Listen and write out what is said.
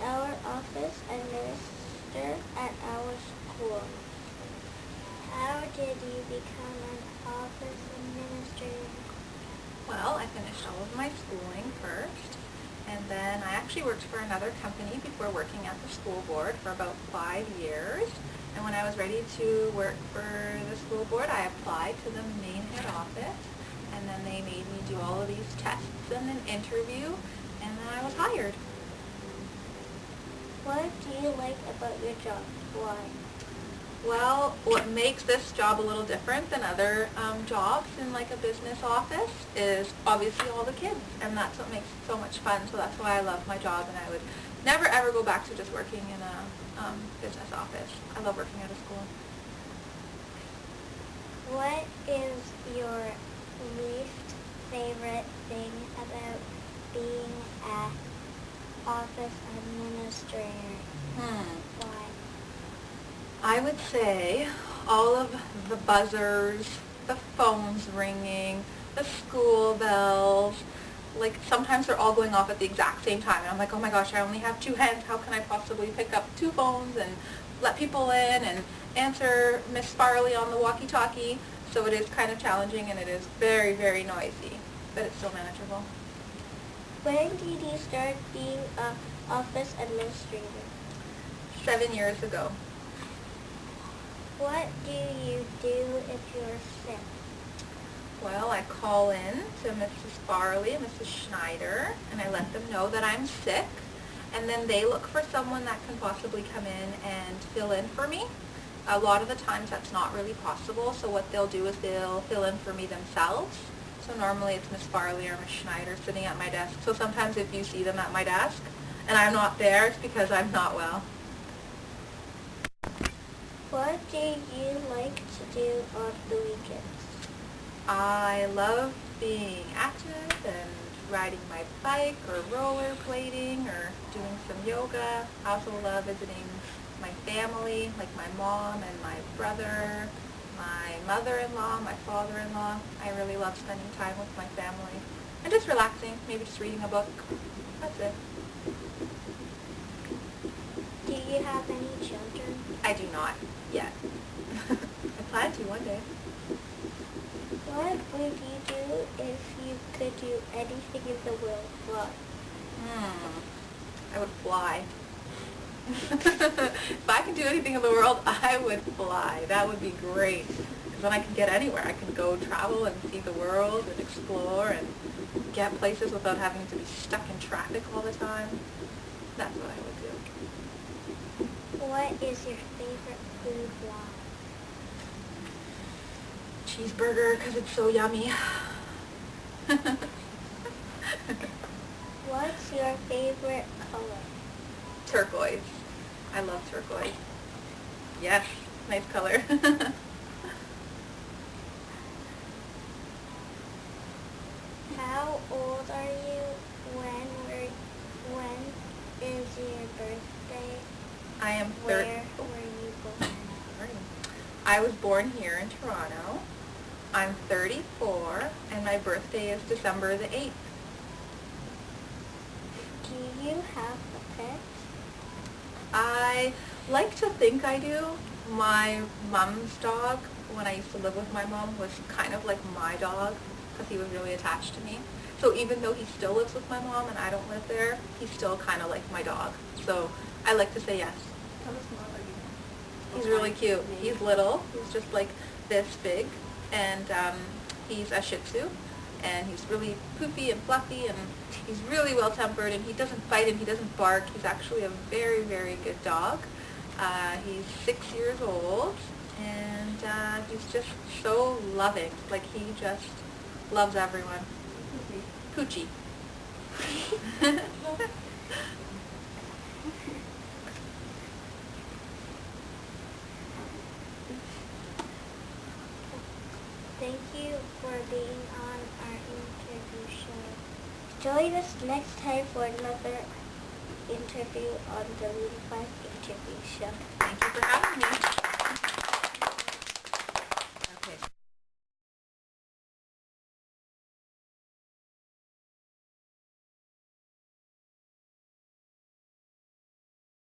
our office administrator at our school. How did you become an office administrator? Well, I finished all of my schooling first, and then I actually worked for another company before working at the school board for about 5 years. And when I was ready to work for the school board, I applied to the main head office, and then they made me do all of these tests and an interview, and then I was hired. What do you like about your job? Why? Well, what makes this job a little different than other jobs in like a business office is obviously all the kids, and that's what makes it so much fun. So that's why I love my job, and I would never ever go back to just working in a business office. I love working at a school. What is your least favorite thing about being an office administrator? Why? I would say all of the buzzers, the phones ringing, the school bells, like sometimes they're all going off at the exact same time, and I'm like, oh my gosh, I only have 2 hands, how can I possibly pick up 2 phones and let people in and answer Miss Farley on the walkie-talkie? So it is kind of challenging, and it is very, very noisy, but it's still manageable. When did you start being an office administrator? 7 years ago. What do you do if you're sick? Well, I call in to Mrs. Farley and Mrs. Schneider, and I let them know that I'm sick, and then they look for someone that can possibly come in and fill in for me. A lot of the times that's not really possible, so what they'll do is they'll fill in for me themselves. So normally it's Miss Farley or Miss Schneider sitting at my desk. So sometimes if you see them at my desk and I'm not there, it's because I'm not well. What do you like to do on the weekends? I love being active and riding my bike or rollerblading or doing some yoga. I also love visiting my family, like my mom and my brother, my mother-in-law, my father-in-law. I really love spending time with my family and just relaxing, maybe just reading a book. That's it. Do you have any children? I do not yet. I plan to one day. What would you do if you could do anything in the world? What? I would fly. If I could do anything in the world, I would fly. That would be great. Because then I can get anywhere. I can go travel and see the world and explore and get places without having to be stuck in traffic all the time. That's what I would do. What is your favorite food? Why? Cheeseburger, because it's so yummy. What's your favorite color? Turquoise. I love turquoise. Yes, nice color. How old are you? When is your birthday? I am Where were you born? I was born here in Toronto. I'm 34, and my birthday is December the 8th. Do you have a pet? I like to think I do. My mom's dog, when I used to live with my mom, was kind of like my dog because he was really attached to me. So even though he still lives with my mom and I don't live there, he's still kind of like my dog. So I like to say yes. How small are you? He's really cute. He's little. He's just like this big, and he's a Shih Tzu, and he's really poopy and fluffy, and he's really well-tempered, and he doesn't fight and he doesn't bark. He's actually a very, very good dog. He's 6 years old, and he's just so loving. Like, he just loves everyone. Poochie. Thank you for being on our interview show. Join us next time for another interview on the Lean 5 interview show. Thank you for having me.